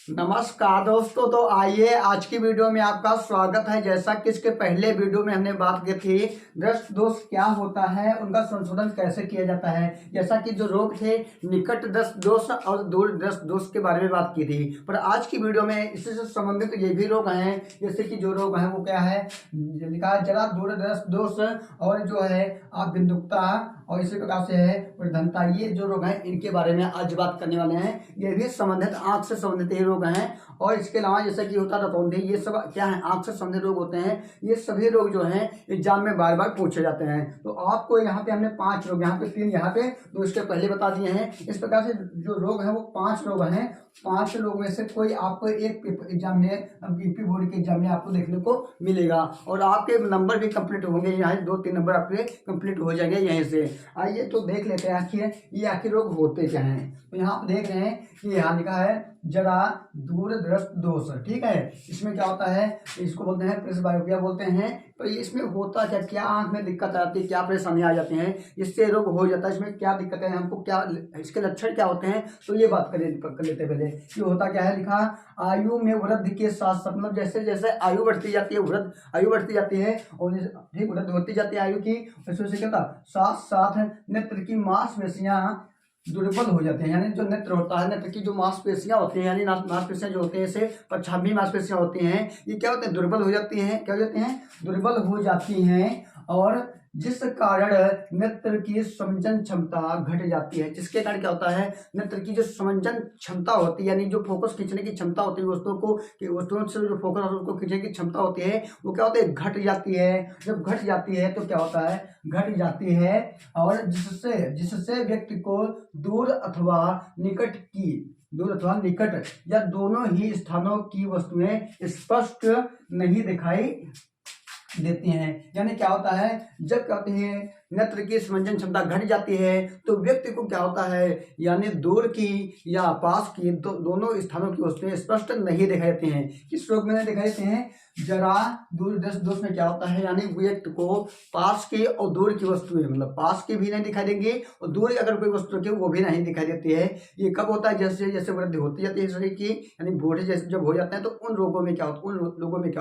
नमस्कार दोस्तों। तो आइए आज की वीडियो में आपका स्वागत है। जैसा कि इसके पहले वीडियो में हमने बात की थी दृष्ट दोष क्या होता है, उनका संशोधन कैसे किया जाता है। जैसा कि जो रोग थे निकट दृष्ट दोष और दूर दृष्ट दोष के बारे में बात की थी, पर आज की वीडियो में इससे संबंधित ये भी रोग हैं। जैसे कि जो रोग है वो क्या है, लिखा है जरा दूर दृष्ट दोष और जो है आप बिंदुकता और इसी प्रकार से है प्रधनता। ये जो रोग हैं इनके बारे में आज बात करने वाले हैं। ये भी संबंधित आंख से संबंधित ये रोग हैं। और इसके अलावा जैसे कि होता रतौंधी, ये सब क्या है, आंख से संबंधित रोग होते हैं। ये सभी रोग जो हैं एग्जाम में बार बार पूछे जाते हैं। तो आपको यहाँ पे हमने 5 रोग, यहाँ पे 3 यहाँ पे 2 इसके पहले बता दिए हैं। इस प्रकार से जो रोग है वो 5 रोग हैं। 5 लोग में से कोई आपको एक एग्जाम में यूपी बोर्ड के एग्जाम में आपको देखने को मिलेगा और आपके नंबर भी कंप्लीट होंगे। यहाँ 2-3 नंबर आपके कंप्लीट हो जाएंगे यहीं से। आइए तो देख लेते हैं आखिर ये आखिर रोग होते क्या हैं। तो यहाँ आप देख रहे हैं कि यहाँ लिखा है जरा दूर दृष्ट दोष, ठीक है। इसमें क्या होता है, इसको बोलते हैं प्रेसबायोपिया बोलते हैं। तो इसमें होता क्या, क्या आंख में दिक्कत आती है, क्या परेशानी आ जाती है, इससे रोग हो जाता है। इसमें क्या दिक्कत है, हमको क्या इसके लक्षण क्या होते हैं, तो ये बात कर लेते पहले। ये होता क्या है, लिखा आयु में वृद्धि के साथ साथ, मतलब जैसे जैसे आयु बढ़ती जाती है, आयु बढ़ती जाती है और ठीक वृद्धि होती जाती है आयु की, उससे क्या होता साथ साथ नेत्र की मांसपेशियां दुर्बल हो जाते हैं। यानी जो नेत्र होता है, नेत्र की जो मांसपेशियां होती हैं, यानी मांसपेशियां जो होती हैं इसे पश्चामी मांसपेशियां होती हैं, ये क्या होते हैं, दुर्बल हो जाती हैं। क्या हो जाती हैं, दुर्बल हो जाती हैं। और जिस कारण नेत्र की समंजन क्षमता घट जाती है। जिसके कारण क्या होता है, नेत्र की जो समंजन क्षमता होती है, यानी जो फोकस खींचने की क्षमता होती है, वस्तुओं से जो फोकस उसको खींचने की क्षमता होती है वो क्या होती है, घट जाती है। जब घट जाती है तो क्या होता है, घट जाती है और जिससे व्यक्ति को दूर अथवा निकट या दोनों ही स्थानों की वस्तुएं स्पष्ट नहीं दिखाई देती हैं। यानी क्या होता है, जब कहते हैं नेत्र की समंजन क्षमता घट जाती है तो व्यक्ति को क्या होता है, यानी दूर की या पास की दोनों स्थानों की वस्तुएं स्पष्ट नहीं दिखाई देती हैं। किस रोग में नहीं दिखाई देते हैं, जरा दूर दृष्ट दोष में क्या होता है, यानी व्यक्ति को पास की और दूर की वस्तुएं, मतलब पास की भी नहीं दिखाई देंगी और दूर अगर कोई वस्तु रखी वो भी नहीं दिखाई देती है। ये कब होता है, जैसे जैसे वृद्धि होती जाती है शरीर की, यानी बूढ़े जैसे जब हो जाते हैं तो उन लोगों में क्या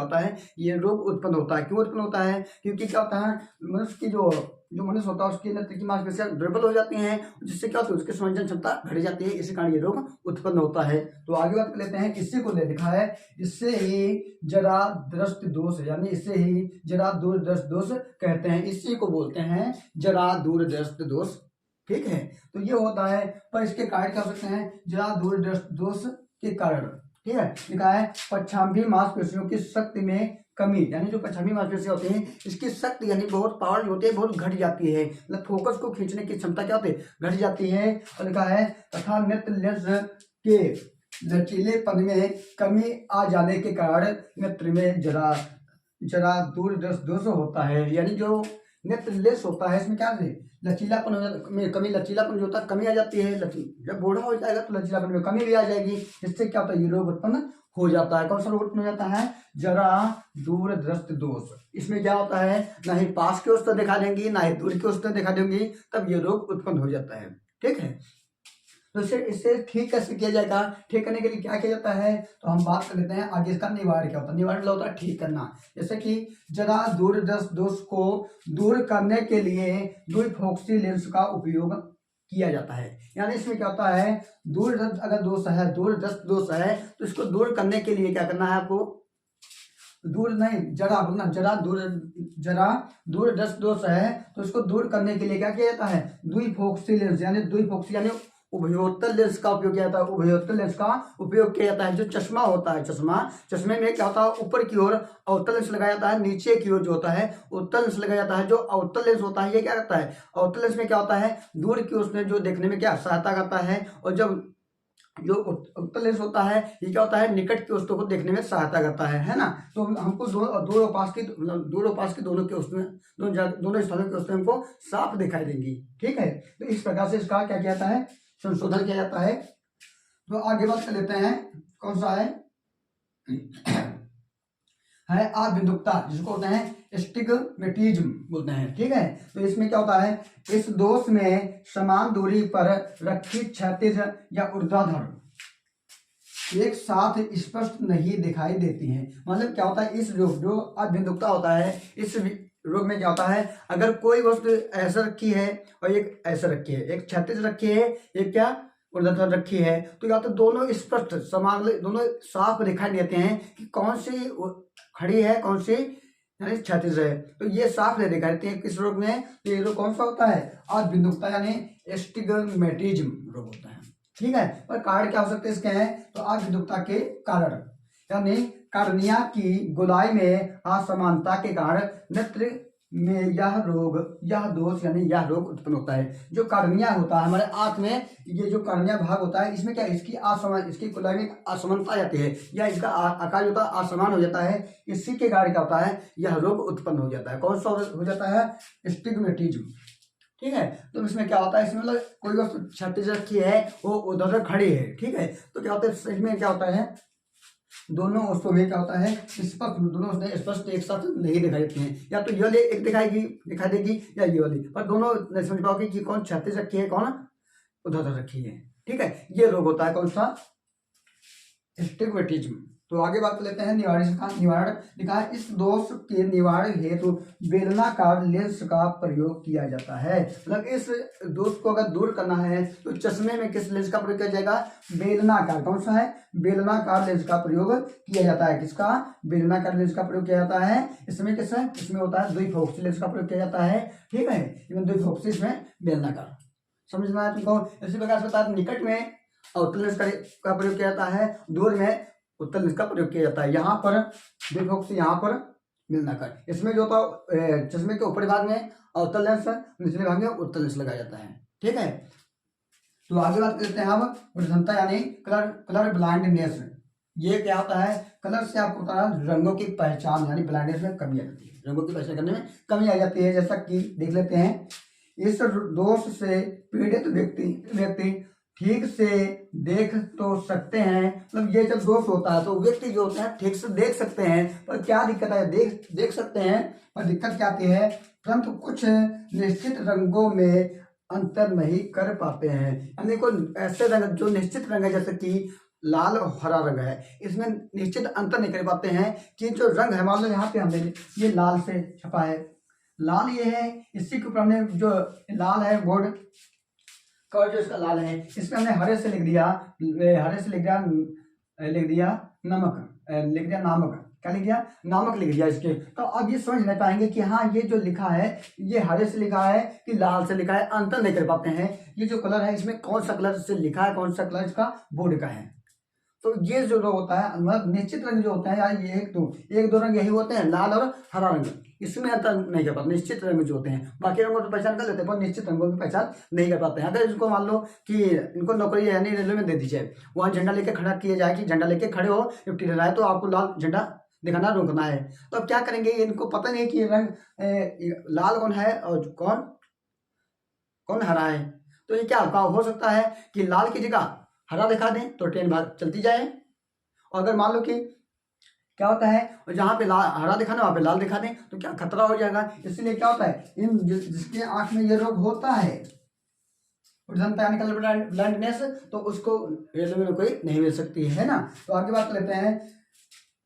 होता है, ये रोग उत्पन्न होता है। क्यों उत्पन्न होता है, क्योंकि क्या होता है, मनुष्य की जो मनुष्य होता है उसकी नेत्र की मांसपेशियां दुर्बल हो जाती हैं, जिससे क्या होता है, उसकी समंजन क्षमता घट जाती है। इसी कारण ये रोग उत्पन्न होता है। तो आगे बात कर लेते हैं, इसी को ले लिखा है इससे ही जरा दृष्ट दोष, यानी इससे ही जरा दूर दृष्ट दोष कहते हैं। इसी को बोलते हैं जरा दूर दृष्ट दोष, ठीक है। तो ये होता है, पर इसके कारण क्या हो सकते हैं, जरा दूर दृष्ट दोष के कारण, ठीक है। लिखा है पश्चामी मांसपेशियों की शक्ति में कमी, यानी जो पश्चामी मांसपेशियां होती हैं इसकी शक्ति यानी बहुत पावर जो होती है बहुत घट जाती है, मतलब फोकस को खींचने की क्षमता क्या होती है, घट जाती है। और लिखा है तथा नेत्र लेंस के लचीलेपन में कमी आ जाने के कारण नेत्र में जरा दूर दृष्ट दोष होता है। यानी जो नेत्र लेंस होता है इसमें क्या है, लचीलापन हो जाता में कमी, लचीलापन जो होता है कमी आ जाती है। जब बूढ़ा हो जाएगा तो लचीलापन में कमी भी आ जाएगी। इससे क्या होता है, ये रोग उत्पन्न हो जाता है। कौन सा रोग उत्पन्न हो जाता है, जरा दूर दृष्ट दोष। इसमें क्या होता है, ना ही पास की वस्तु दिखा देंगी ना ही दूर की वस्तु दिखा देंगी, तब ये रोग उत्पन्न हो जाता है, ठीक है। तो इससे ठीक कैसे किया जाएगा, ठीक करने के लिए क्या किया जाता है, तो हम बात कर लेते हैं आगे। इसका निवारण क्या होता है, निवारण होता है ठीक करना। जैसे कि जरा दूर दृष्ट दोष को दूर करने के लिए द्विफोक्सी लेंस का उपयोग किया जाता है। यानी इसमें क्या होता है, दूर दृष्ट अगर दोष है, दूर दृष्ट दोष है तो इसको दूर करने के लिए क्या करना है आपको, दूर नहीं जरा बोलना, जरा दूर दृष्ट दोष है तो इसको दूर करने के लिए क्या किया जाता है, द्विफोक्सी लेंस, यानी उभयोत्तर लेंस का उपयोग किया जाता है। उभयोत्तर लेंस का उपयोग किया जाता है। जो चश्मा होता है, चश्मे में क्या होता है, ऊपर की ओर अवतल लेंस लगाया जाता है, नीचे की ओर जो होता है उत्तल लेंस लगाया जाता है। जो अवतल लेंस होता है ये क्या करता है, अवतल लेंस में क्या होता है, दूर की उसमें जो देखने में क्या सहायता करता है। और जब जो उत्तल लेंस होता है ये क्या होता है, निकट की वस्तु को देखने में सहायता करता है ना। तो हमको दूर और पास की दोनों के वस्तुएं, दोनों स्थानों की वस्तुएं हमको साफ दिखाई देंगी, ठीक है। तो इस प्रकार से इसका क्या किया जाता है, संशोधन किया जाता है। तो आगे बात कर लेते हैं, कौन सा है अबिंदुकता, जिसको होते हैं स्टिग्मेटिज्म बोलते हैं, ठीक है। तो इसमें क्या होता है, इस दोष में समान दूरी पर रखी क्षैतिज या ऊर्ध्वाधर एक साथ स्पष्ट नहीं दिखाई देती हैं। मतलब क्या होता है, इस रोग जो अभिमुखता होता है, इस रोग में क्या होता है, अगर कोई वस्तु ऐसा रखी है और एक ऐसा रखी है, एक क्षैतिज रखी है, एक क्या ऊर्ध्वाधर रखी है, तो क्या होता है दोनों स्पष्ट समान, दोनों साफ दिखाई देते हैं कि कौन सी खड़ी है, कौन सी यानी क्षैतिज है। तो ये साफ नहीं दिखाई देते हैं किस रोग में, तो ये रोग कौन सा होता है, अभिमुखता यानी एस्टिग्मेटिज्म रोग होता है। ठीक है, और कारण क्या हो सकते हैं इसके हैं, तो अभिमुखता के कारण यानी कार्निया की गोलाई में असमानता के कारण नेत्र में यह दोष यानी यह रोग उत्पन्न होता है। जो कार्निया होता है हमारे आंख में, ये जो कार्निया भाग होता है, इसमें क्या इसकी गोलाई में असमानता आ जाती है, या इसका आकार जो होता है असमान हो जाता है, इसी के कारण क्या होता है, यह रोग उत्पन्न हो जाता है। कौन सा हो जाता है, एस्टिग्मेटिज्म। ठीक है, तो इसमें क्या होता है, इसमें मतलब कोई वस्तु क्षैतिज रखी है, वो उधर खड़ी है। ठीक है, तो क्या होता है, इसमें क्या होता है, दोनों वस्तु में क्या होता है, स्पष्ट, दोनों स्पष्ट एक साथ नहीं दिखाई देती हैं, या तो ये वाली एक दिखाई देगी या ये वाली, पर दोनों नहीं समझ पाओगे कि कौन क्षैतिज रखी है, कौन उधर रखी है। ठीक है, ये रोग होता है कौन सा, एस्टिग्मेटिज्म। तो आगे बात कर लेते हैं निवारण लिखा है, इस दोष के निवारण हेतु बेलनाकार लेंस का प्रयोग किया जाता है। मतलब इस दोष को अगर दूर करना है तो चश्मे में किस लेंस का प्रयोग किया जाएगा, बेलनाकार। कौन सा है, बेलनाकार लेंस का प्रयोग किया जाता है। किसका, बेलनाकार लेंस का प्रयोग किया जाता है। इसमें किस है, इसमें होता है द्विफोक्सी लेंस का प्रयोग किया जाता है। ठीक है, इसमें द्विफोक्सी, इसमें बेलनाकार, समझना है तुमको। इसी प्रकार से बता, निकट में अवतल लेंस का प्रयोग किया जाता है, दूर में उत्तल लेंस का प्रयोग किया जाता है। यहाँ पर द्विफोक्सी, यहाँ पर बेलनाकार। इसमें जो होता चश्मे के ऊपरी भाग में अवतल लेंस, निचले भाग में उत्तल लेंस लगाया जाता है। ठीक है, तो आगे बात करते हैं हम प्रधानता यानी कलर ब्लाइंडनेस। ये क्या होता है, कलर से आपको पता है रंगों की पहचान यानी ब्लाइंडनेस में कमी आ जाती है, रंगों की पहचान करने में कमी आ जाती है। जैसा कि देख लेते हैं, इस दोष से पीड़ित व्यक्ति ठीक से देख तो सकते हैं। मतलब ये जब दोष होता है तो व्यक्ति जो होते हैं ठीक से देख सकते हैं, पर क्या दिक्कत है, देख सकते हैं पर दिक्कत क्या आती है, परंतु कुछ निश्चित रंगों में अंतर नहीं कर पाते हैं। यानी कोई ऐसे रंग जो निश्चित रंग है, जैसे कि लाल और हरा रंग है, इसमें निश्चित अंतर नहीं कर पाते हैं कि जो रंग है, मान लो यहाँ पे हमने ये लाल से छपा है, लाल ये है, इसी के ऊपर हमने जो लाल है बोर्ड का जो इसका लाल है, इसमें हमने हरे से लिख दिया, नमक, क्या लिख दिया, नामक लिख दिया इसके। तो अब ये समझ नहीं पाएंगे कि हाँ ये जो लिखा है ये हरे से लिखा है कि लाल से लिखा है, अंतर नहीं कर पाते हैं। ये जो कलर है इसमें कौन सा कलर से लिखा है, कौन सा कलर इसका बोर्ड का है। तो ये जो होता है, मतलब निश्चित रंग जो होते हैं यार, ये एक दो रंग यही होते हैं, लाल और हरा रंग, इसमें अंतर नहीं कर पाते। निश्चित रंग जो होते हैं, बाकी रंगों की पहचान कर लेते हैं पर निश्चित रंगों की पहचान नहीं कर पाते हैं। अगर इसको मान लो कि इनको नौकरी यानी रेलवे में दे दी जाए, वहाँ झंडा लेके खड़ा किया जाए कि झंडा लेके खड़े हो, ड्यूटी लेना है तो आपको लाल झंडा दिखाना, रोकना है। तो अब क्या करेंगे, इनको पता नहीं कि रंग लाल कौन है और कौन हरा है। तो ये क्या हो सकता है कि लाल की जगह हरा दिखा दें तो ट्रेन भाग चलती जाए, और अगर मान लो कि क्या होता है जहाँ पे हरा दिखाना वहाँ पे लाल दिखा दें तो क्या खतरा हो जाएगा। इसलिए क्या होता है, इन जिसके आंख में ये रोग होता है ब्लाइंडनेस, तो उसको रेलवे में नौकरी नहीं मिल सकती है ना। तो आगे बात लेते हैं,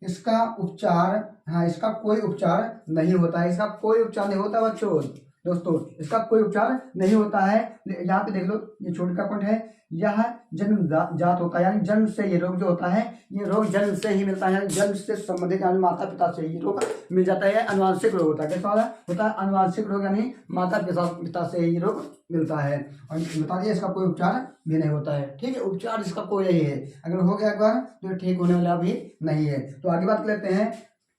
इसका उपचार, हाँ इसका कोई उपचार नहीं होता है, इसका कोई उपचार नहीं होता बच्चों, दोस्तों इसका कोई उपचार नहीं होता है। यहाँ पे देख लो, ये छोटे का पॉइंट है, यह जन्म जात होता है, यानी जन्म से ये रोग जो होता है, ये रोग जन्म से ही मिलता है, जन्म से संबंधित यानी माता पिता से ये रोग मिल जाता है। अनुवांशिक रोग होता है, कैसा होता है अनुवांशिक रोग, यानी माता पिता से ये रोग मिलता है। और बता दिए इसका कोई उपचार भी नहीं होता है। ठीक है, उपचार इसका कोई नहीं है, अगर हो गया एक बार तो ठीक होने वाला भी नहीं है। तो आगे बात लेते हैं,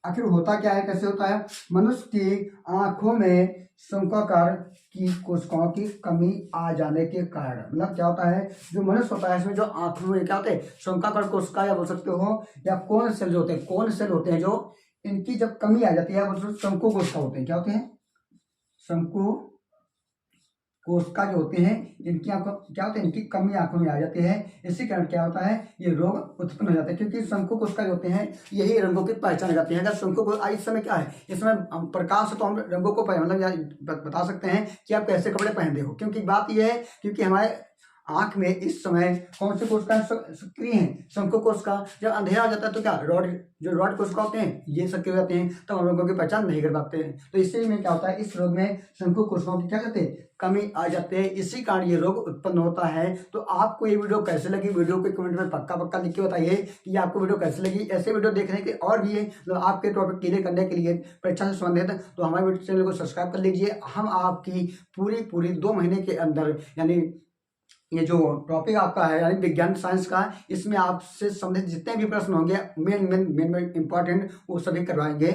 आखिर होता क्या है, कैसे होता है। मनुष्य की आंखों में शंक्वाकार की कोशिकाओं की कमी आ जाने के कारण, मतलब क्या होता है, जो मनुष्य होता है इसमें जो आंखों में क्या होते हैं, शंक्वाकार कोशिका या बोल सकते हो, या कोन सेल जो होते हैं, कोन सेल होते हैं, जो इनकी जब कमी आ जाती है, मतलब शंकु कोशिका होते हैं, क्या होते हैं, शंकु कोशिका जो होते हैं, इनकी आंखों क्या होता है, इनकी कमी आंखों में आ जाती है। इसी कारण क्या होता है, ये रोग उत्पन्न हो जाते हैं, क्योंकि शंकु कोशिका जो होते हैं यही रंगों की पहचान करती है। अगर शंकु को इस समय क्या है, इसमें प्रकाश तो हम रंगों को मतलब बता सकते हैं कि आप कैसे कपड़े पहनते हो, क्योंकि बात यह है क्योंकि हमारे आंख में इस समय कौन से कोशिका सक्रिय हैं? शंकु कोशिका। जब अंधेरा हो जाता है तो क्या रॉड कोशिका होते हैं ये सक्रिय हो जाते हैं, तो हम लोगों की पहचान नहीं कर पाते हैं। तो इसी में क्या होता है, इस रोग में शंकु कोशिकाओं की क्या कहते हैं, कमी आ जाते हैं, इसी कारण ये रोग उत्पन्न होता है। तो आपको ये वीडियो कैसे लगी, वीडियो को कमेंट में पक्का लिख के बताइए कि आपको वीडियो कैसे लगी। ऐसे वीडियो देखने के और भी है तो आपके टॉपिक क्लियर करने के लिए परीक्षा से संबंधित, तो हमारे चैनल को सब्सक्राइब कर लीजिए। हम आपकी पूरी 2 महीने के अंदर, यानी ये जो टॉपिक आपका है यानी विज्ञान साइंस का, इसमें आपसे संबंधित जितने भी प्रश्न होंगे मेन इंपॉर्टेंट वो सभी करवाएंगे।